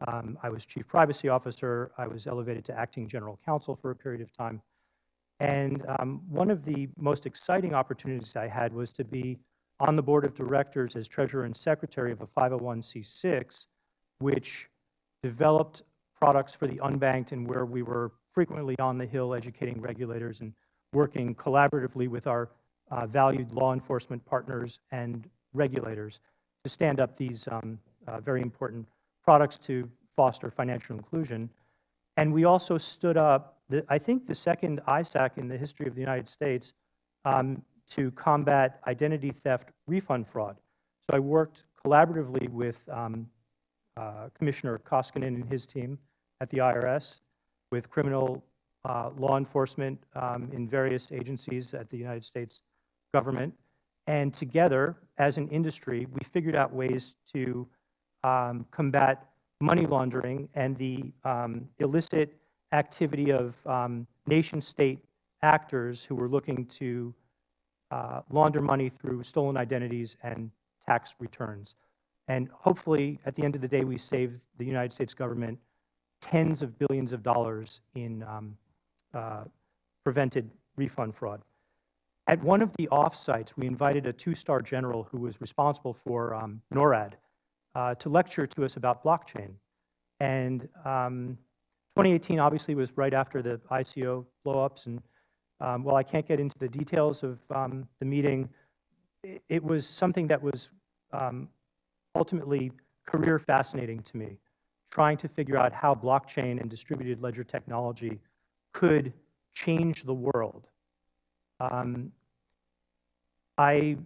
I was chief privacy officer. I was elevated to acting general counsel for a period of time. And one of the most exciting opportunities I had was to be on the board of directors as treasurer and secretary of a 501c6, which developed products for the unbanked, and where we were frequently on the Hill educating regulators and working collaboratively with our valued law enforcement partners and regulators to stand up these very important products to foster financial inclusion. And we also stood up, I think, the second ISAC in the history of the United States to combat identity theft refund fraud. So I worked collaboratively with Commissioner Koskinen and his team at the IRS, with criminal law enforcement in various agencies at the United States government. And together, as an industry, we figured out ways to combat money laundering and the illicit activity of nation-state actors who were looking to launder money through stolen identities and tax returns. And hopefully, at the end of the day, we saved the United States government tens of billions of dollars in prevented refund fraud. At one of the offsites, we invited a two-star general who was responsible for NORAD to lecture to us about blockchain. And 2018 obviously was right after the ICO blowups, and while I can't get into the details of the meeting, it was something that was ultimately career fascinating to me, trying to figure out how blockchain and distributed ledger technology could change the world. I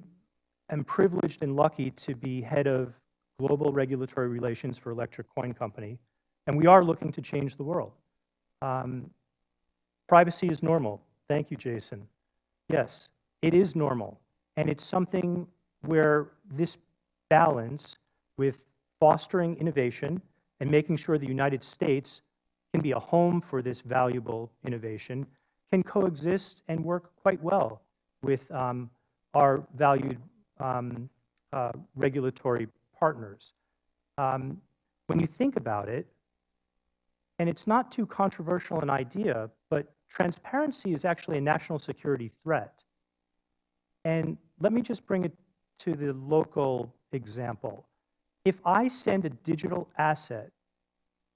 am privileged and lucky to be head of global regulatory relations for Electric Coin Company, and we are looking to change the world. Privacy is normal. Thank you, Jason. Yes, it is normal, and it's something where this balance with fostering innovation and making sure the United States can be a home for this valuable innovation can coexist and work quite well with our valued regulatory partners. When you think about it, and it's not too controversial an idea, but transparency is actually a national security threat. And let me just bring it to the local example. If I send a digital asset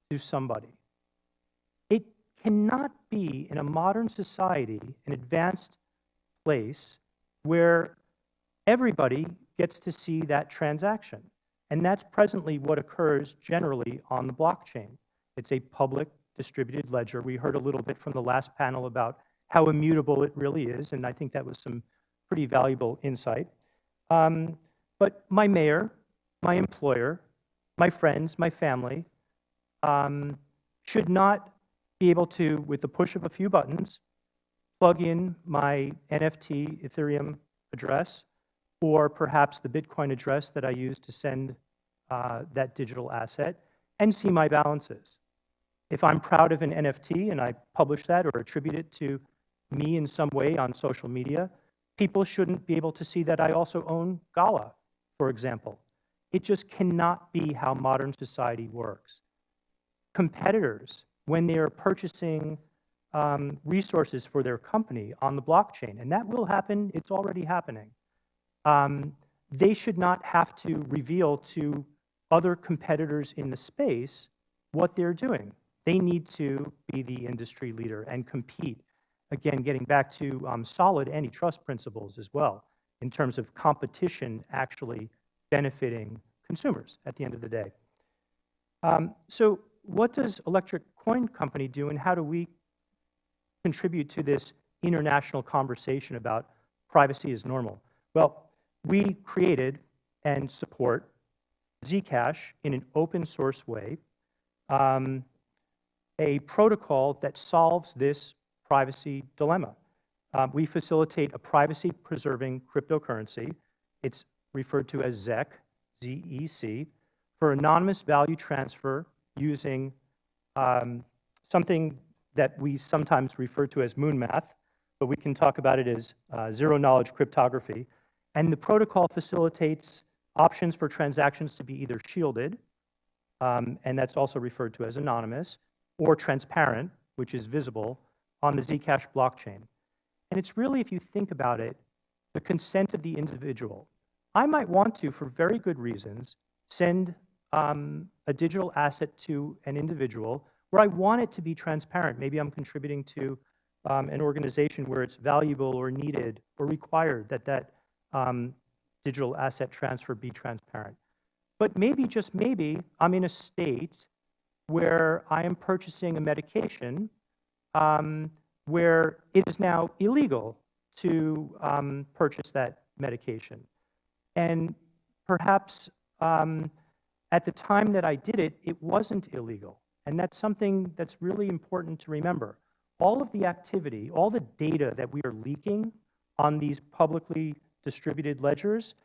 to somebody, it cannot be in a modern society, an advanced place, where everybody gets to see that transaction. And that's presently what occurs generally on the blockchain. It's a public distributed ledger. We heard a little bit from the last panel about how immutable it really is, and I think that was some pretty valuable insight. But my mayor, my employer, my friends, my family should not be able to, with the push of a few buttons, plug in my NFT Ethereum address, or perhaps the Bitcoin address that I use to send that digital asset, and see my balances. If I'm proud of an NFT and I publish that or attribute it to me in some way on social media, people shouldn't be able to see that I also own Gala, for example. It just cannot be how modern society works. Competitors, when they are purchasing resources for their company on the blockchain, and that will happen, it's already happening, they should not have to reveal to other competitors in the space what they're doing. They need to be the industry leader and compete. Again, getting back to solid antitrust principles as well, in terms of competition actually benefiting consumers at the end of the day. So what does Electric Coin Company do, and how do we contribute to this international conversation about privacy is normal? Well, we created and support Zcash in an open source way, a protocol that solves this privacy dilemma. We facilitate a privacy-preserving cryptocurrency. It's referred to as ZEC, Z-E-C, for anonymous value transfer using something that we sometimes refer to as moon math, but we can talk about it as zero-knowledge cryptography. And the protocol facilitates options for transactions to be either shielded, and that's also referred to as anonymous, or transparent, which is visible, on the Zcash blockchain. And it's really, if you think about it, the consent of the individual. I might want to, for very good reasons, send a digital asset to an individual where I want it to be transparent. Maybe I'm contributing to an organization where it's valuable or needed or required that that digital asset transfer be transparent. But maybe, just maybe, I'm in a state where I am purchasing a medication where it is now illegal to purchase that medication. And perhaps at the time that I did it, it wasn't illegal. And that's something that's really important to remember. All of the activity, all the data that we are leaking on these publicly distributed ledgers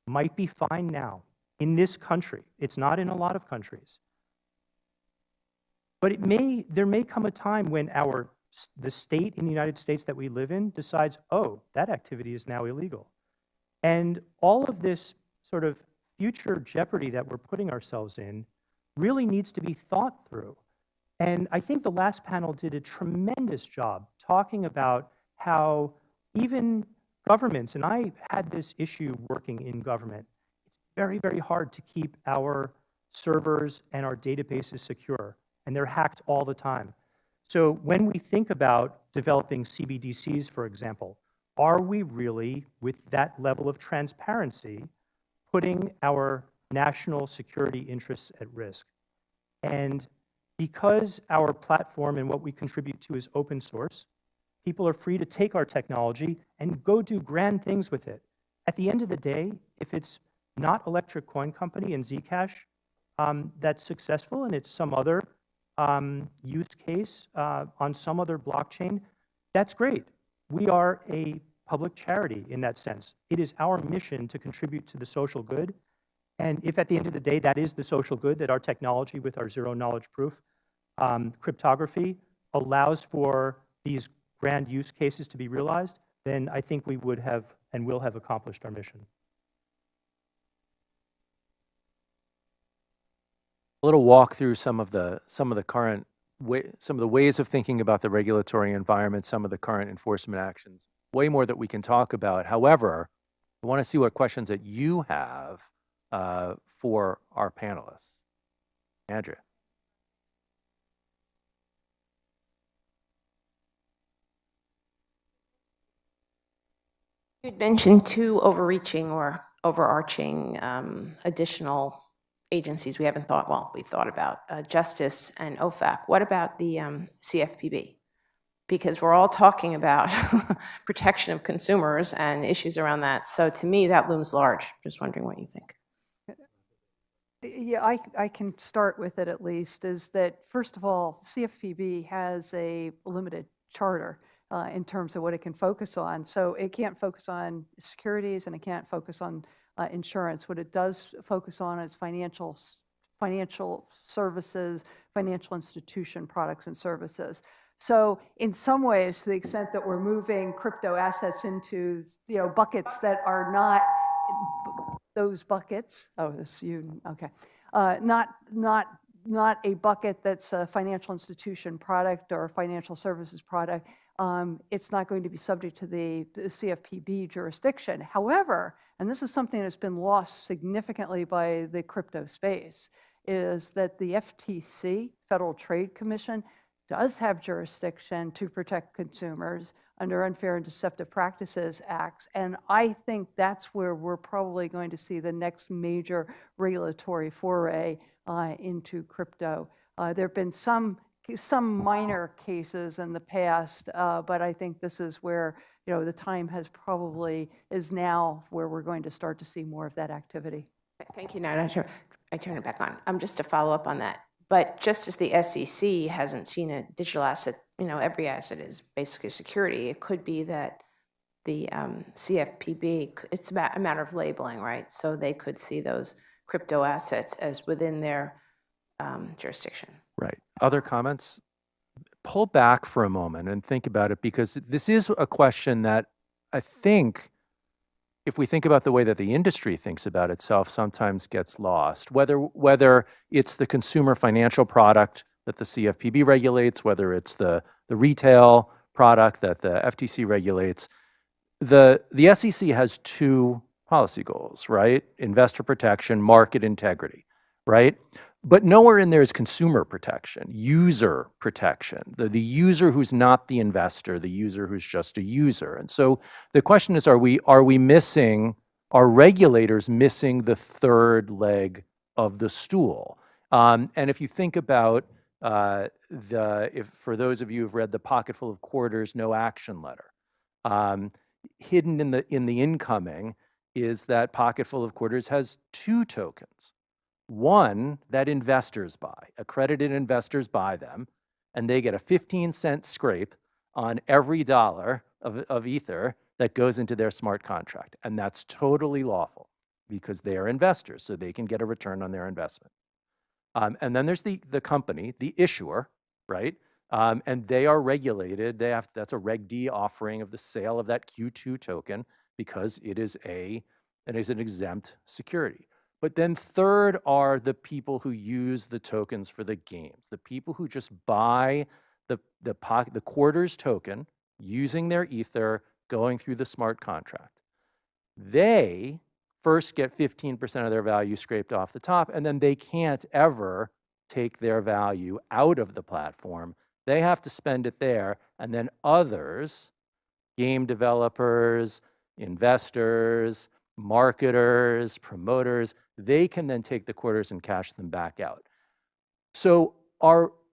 might be fine now in this country. It's not in a lot of countries. But there may come a time when the state in the United States that we live in decides, oh, that activity is now illegal. And all of this sort of future jeopardy that we're putting ourselves in really needs to be thought through. And I think the last panel did a tremendous job talking about how even governments, and I had this issue working in government, it's very, very hard to keep our servers and our databases secure, and they're hacked all the time. So when we think about developing CBDCs, for example, are we really, with that level of transparency, putting our national security interests at risk? And because our platform and what we contribute to is open source, people are free to take our technology and go do grand things with it. At the end of the day, if it's not Electric Coin Company and Zcash that's successful, and it's some other use case on some other blockchain, that's great. We are a public charity in that sense. It is our mission to contribute to the social good, And if at the end of the day that is the social good, that our technology with our zero knowledge proof cryptography allows for these grand use cases to be realized, then I think we would have and will have accomplished our mission. A little walk through some of the current some of the ways of thinking about the regulatory environment, some of the current enforcement actions. Way more that we can talk about. However, I want to see what questions that you have for our panelists. Andrea. You'd mentioned two overreaching or overarching additional agencies we haven't thought, well, we've thought about, Justice and OFAC. What about the CFPB? Because we're all talking about protection of consumers and issues around that. So to me, that looms large. Just wondering what you think. Yeah, I can start with it at least, is that, first of all, CFPB has a limited charter in terms of what it can focus on. So it can't focus on securities and it can't focus on insurance. What it does focus on is financial services, financial institution products and services. So in some ways, to the extent that we're moving crypto assets into, buckets that are not those buckets, okay, not a bucket that's a financial institution product or a financial services product, it's not going to be subject to the CFPB jurisdiction. However, and this is something that's been lost significantly by the crypto space, is that the FTC, Federal Trade Commission, does have jurisdiction to protect consumers under Unfair and Deceptive Practices Acts. And I think that's where we're probably going to see the next major regulatory foray into crypto. There have been some minor cases in the past, but I think this is where the time is now where we're going to start to see more of that activity. Thank you. Now I turn it back on. Just to follow up on that. But just as the SEC hasn't seen a digital asset, every asset is basically security, it could be that the CFPB, it's about a matter of labeling, right? So they could see those crypto assets as within their jurisdiction. Right. Other comments? Pull back for a moment and think about it, because this is a question that I think, if we think about the way that the industry thinks about itself, sometimes gets lost. Whether it's the consumer financial product that the CFPB regulates, whether it's the retail product that the FTC regulates, the SEC has two policy goals, right? Investor protection, market integrity, right? But nowhere in there is consumer protection, user protection, the user who's not the investor, the user who's just a user. And so the question is, are regulators missing the third leg of the stool? And if you think about for those of you who've read The Pocketful of Quarters, No Action Letter, hidden in the incoming is that Pocketful of Quarters has two tokens. One that investors buy, accredited investors buy them, and they get a 15-cent scrape on every dollar of Ether that goes into their smart contract. And that's totally lawful because they are investors, so they can get a return on their investment. And then there's the company, the issuer, right? And they are regulated. That's a Reg D offering of the sale of that Q2 token because it is an exempt security. But then third are the people who use the tokens for the games, the people who just buy the Quarters token using their Ether going through the smart contract. They first get 15% of their value scraped off the top, and then they can't ever take their value out of the platform. They have to spend it there, and then others, game developers, investors, marketers, promoters, they can then take the Quarters and cash them back out. So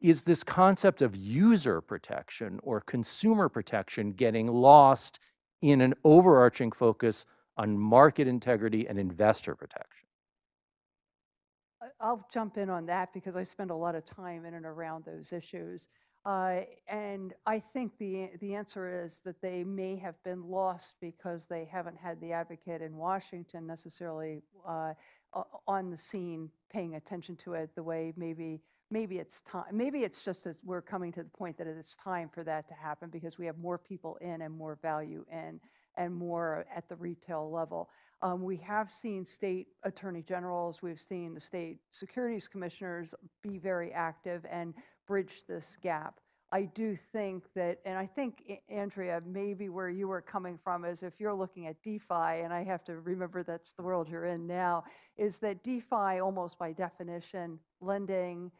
is this concept of user protection or consumer protection getting lost in an overarching focus on market integrity and investor protection? I'll jump in on that because I spend a lot of time in and around those issues. And I think the answer is that they may have been lost because they haven't had the advocate in Washington necessarily on on the scene paying attention to it the way maybe it's time. Maybe it's just as we're coming to the point that it's time for that to happen because we have more people in and more value in and more at the retail level. We have seen state attorney generals, we've seen the state securities commissioners be very active and bridge this gap. I do think that, and I think, Andrea, maybe where you were coming from is if you're looking at DeFi, and I have to remember that's the world you're in now, is that DeFi almost by definition, lending,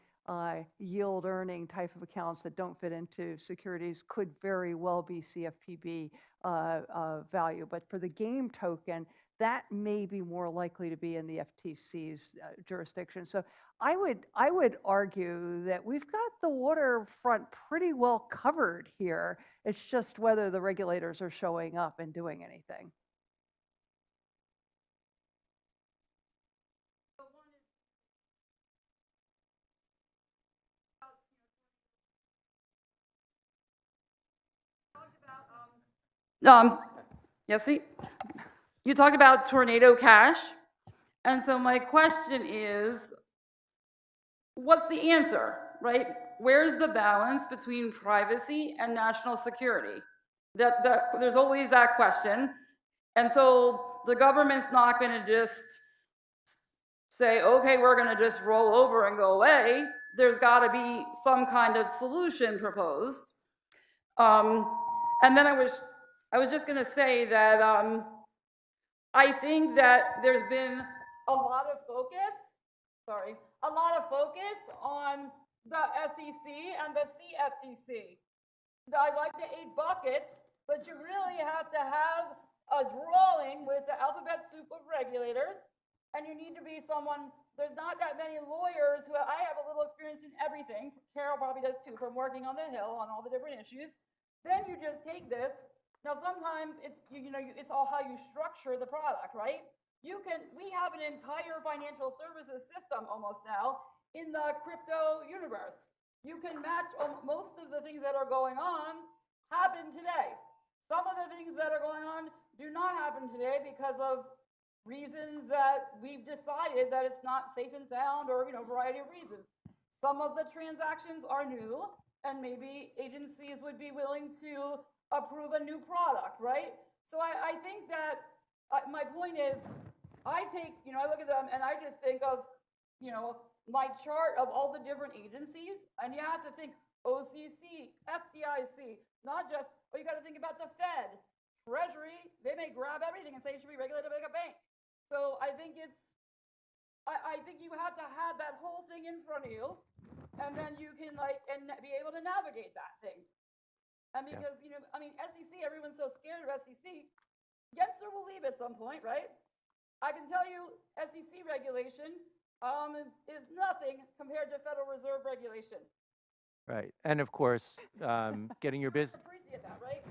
yield earning type of accounts that don't fit into securities could very well be CFPB value. But for the game token, that may be more likely to be in the FTC's jurisdiction. So I would argue that we've got the waterfront pretty well covered here. It's just whether the regulators are showing up and doing anything. Yeah, see, you talked about tornado cash. And so my question is, what's the answer, right? Where's the balance between privacy and national security? There's always that question. And so the government's not going to just say, okay, we're going to just roll over and go away. There's got to be some kind of solution proposed. And then I was just going to say that I think that there's been a lot of focus on the SEC and the CFTC. I like the 8 buckets, but you really have to have us rolling with the alphabet soup of regulators, and you need to be someone, there's not that many lawyers who, I have a little experience in everything, Carol probably does too, from working on the Hill on all the different issues. Then you just take this. Now sometimes it's, it's all how you structure the product, right? We have an entire financial services system almost now in the crypto universe. You can match most of the things that are going on happen today. Some of the things that are going on do not happen today because of reasons that we've decided that it's not safe and sound or, a variety of reasons. Some of the transactions are new and maybe agencies would be willing to approve a new product, right? So I think that my point is, I look at them and I just think of, my chart of all the different agencies, and you have to think OCC, FDIC, not just, you got to think about the Fed, Treasury, they may grab everything and say it should be regulated like a bank. So I think I think you have to have that whole thing in front of you, and then you can and be able to navigate that thing. And because, SEC, everyone's so scared of SEC. Gensler will leave at some point, right? I can tell you SEC regulation is nothing compared to Federal Reserve regulation. Right. And of course, getting your business Appreciate that, right?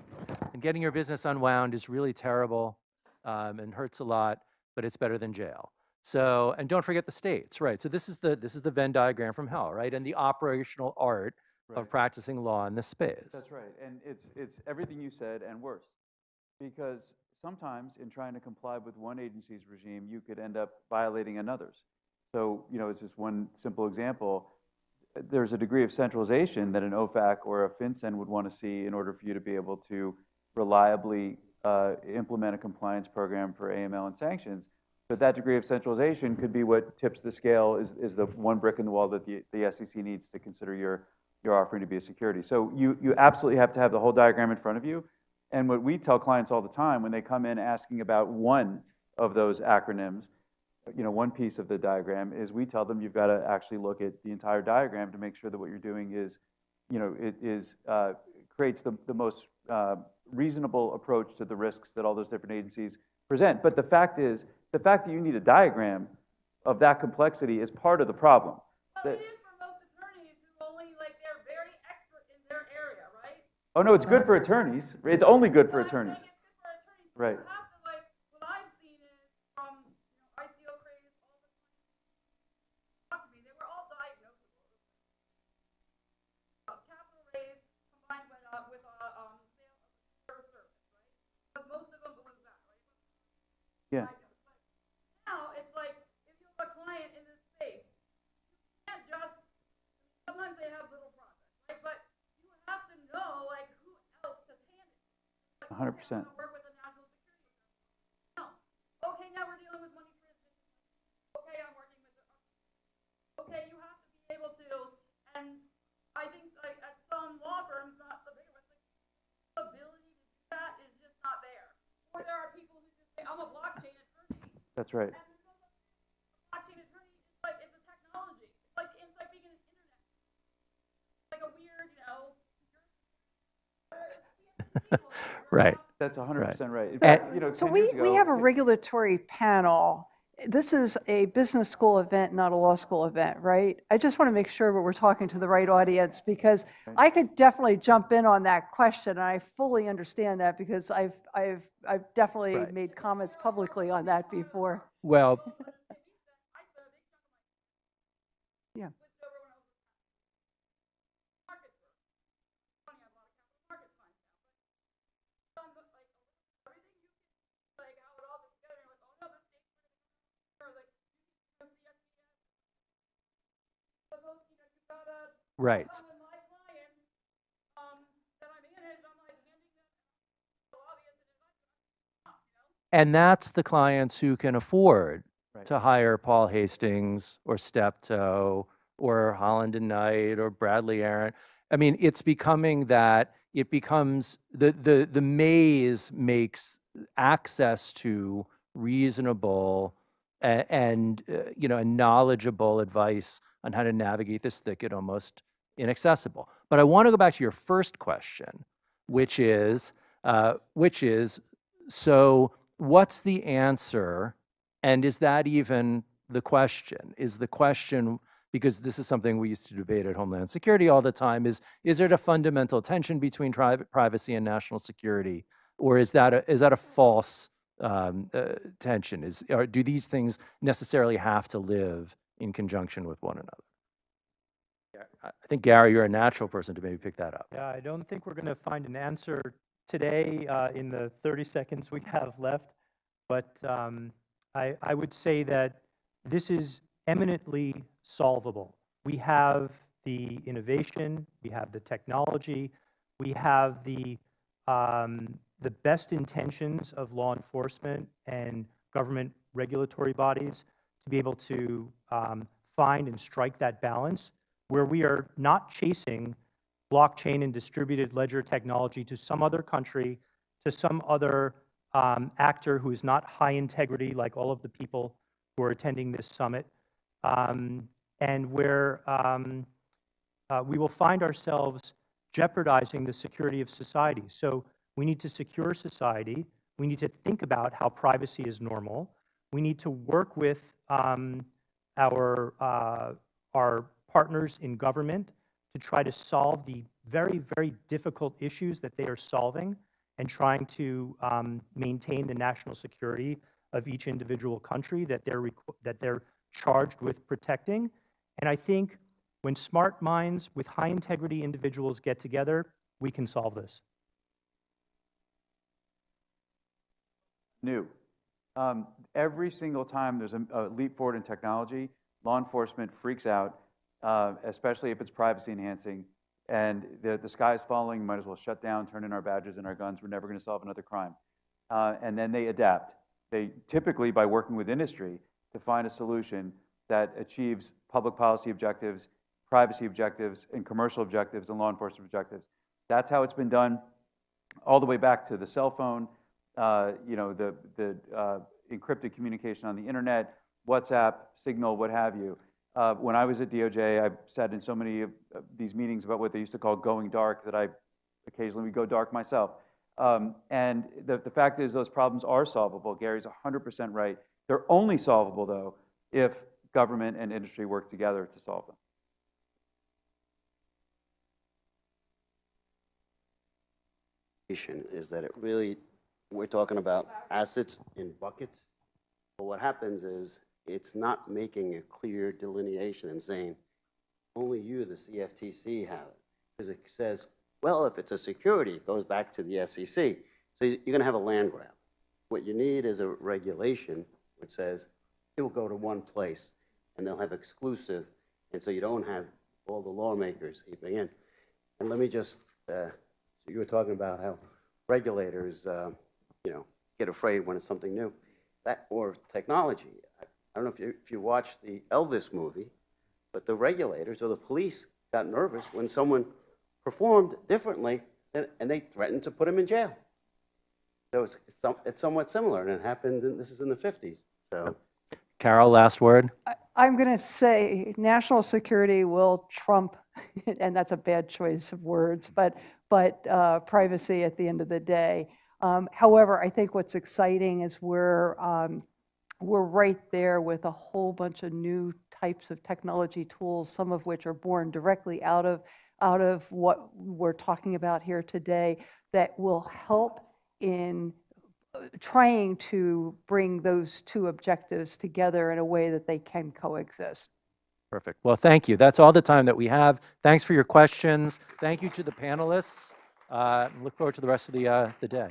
and getting your business unwound is really terrible and hurts a lot, but it's better than jail. So, and don't forget the states, right? So this is the Venn diagram from hell, right? And the operational art of practicing law in this space. That's right, and it's everything you said and worse, because sometimes in trying to comply with one agency's regime, you could end up violating another's. So, it's just one simple example. There's a degree of centralization that an OFAC or a FinCEN would want to see in order for you to be able to reliably implement a compliance program for AML and sanctions. But that degree of centralization could be what tips the scale, is the one brick in the wall that the SEC needs to consider your offering to be a security. So you absolutely have to have the whole diagram in front of you. And what we tell clients all the time when they come in asking about one of those acronyms, one piece of the diagram, is we tell them you've got to actually look at the entire diagram to make sure that what you're doing is, creates the most reasonable approach to the risks that all those different agencies present. But the fact that you need a diagram of that complexity is part of the problem. Well, it is for most attorneys who only, they're very expert in their area, right? Oh, no, it's good for attorneys. It's only good for attorneys. It's good for attorneys. Right. You have to, what I've seen is from, ICO craze, all the talk to me, they were all diagnosable. Capital raise combined with sale of a service, right? But most of them was that, right? Yeah. Now it's if you have a client 100%. Work with the national security. No. Okay, now we're dealing with money transmission. Okay, I'm working with the. Okay, you have to be able to, and I think like at some law firms, not the bigger ones, the ability to do that is just not there. Or there are people who just say, I'm a blockchain attorney. That's right. And there's no blockchain attorney. It's a technology. It's like being an internet. It's like a weird, Right. That's 100% right. In And- fact, you know, So 10 years we ago, have a regulatory panel. This is a business school event, not a law school event, right? I just want to make sure that we're talking to the right audience, because I could definitely jump in on that question, and I fully understand that because I've definitely Right. made comments publicly on that before. Well, Yeah. right. And that's the clients who can afford Right. to hire Paul Hastings or Steptoe or Holland and Knight or Bradley Aaron. I mean, it's becoming that it becomes the maze makes access to reasonable and and knowledgeable advice on how to navigate this thicket almost inaccessible. But I want to go back to your first question, which is so what's the answer? And is that even the question? Is the question, because this is something we used to debate at Homeland Security all the time, is there a fundamental tension between privacy and national security? Or is that a false tension? Do these things necessarily have to live in conjunction with one another? I think, Gary, you're a natural person to maybe pick that up. Yeah, I don't think we're going to find an answer today in the 30 seconds we have left, but I would say that this is eminently solvable. We have the innovation, we have the technology, we have the best intentions of law enforcement and government regulatory bodies to be able to find and strike that balance where we are not chasing blockchain and distributed ledger technology to some other country, to some other actor who is not high integrity, like all of the people who are attending this summit, and where we will find ourselves jeopardizing the security of society. So we need to secure society. We need to think about how privacy is normal. We need to work with our partners in government to try to solve the very, very difficult issues that they are solving and trying to maintain the national security of each individual country that they're charged with protecting. And I think when smart minds with high integrity individuals get together, we can solve this. New. Every single time there's a leap forward in technology, law enforcement freaks out, especially if it's privacy enhancing, and the sky is falling, might as well shut down, turn in our badges and our guns, we're never going to solve another crime. And then they adapt. They typically, by working with industry, to find a solution that achieves public policy objectives, privacy objectives, and commercial objectives, and law enforcement objectives. That's how it's been done all the way back to the cell phone, the encrypted communication on the internet, WhatsApp, Signal, what have you. When I was at DOJ, I sat in so many of these meetings about what they used to call going dark that I occasionally would go dark myself. And the fact is those problems are solvable. Gary's 100% right. They're only solvable, though, if government and industry work together to solve them. Is that it really, we're talking about assets in buckets, but what happens is it's not making a clear delineation and saying, only you, the CFTC, have it. Because it says, well, if it's a security, it goes back to the SEC. So you're going to have a land grab. What you need is a regulation which says it will go to one place and they'll have exclusive, and so you don't have all the lawmakers heaping in. And let me just, so you were talking about how regulators, get afraid when it's something new. That, or technology. I don't know if you watched the Elvis movie, but the regulators or the police got nervous when someone performed differently and they threatened to put him in jail. So it's somewhat similar, and it happened, this is in the 50s. So, Carol, last word? I'm going to say national security will trump, and that's a bad choice of words, but privacy at the end of the day. However, I think what's exciting is we're right there with a whole bunch of new types of technology tools, some of which are born directly out of what we're talking about here today, that will help in trying to bring those two objectives together in a way that they can coexist. Perfect. Well, thank you. That's all the time that we have. Thanks for your questions. Thank you to the panelists. Look forward to the rest of the day.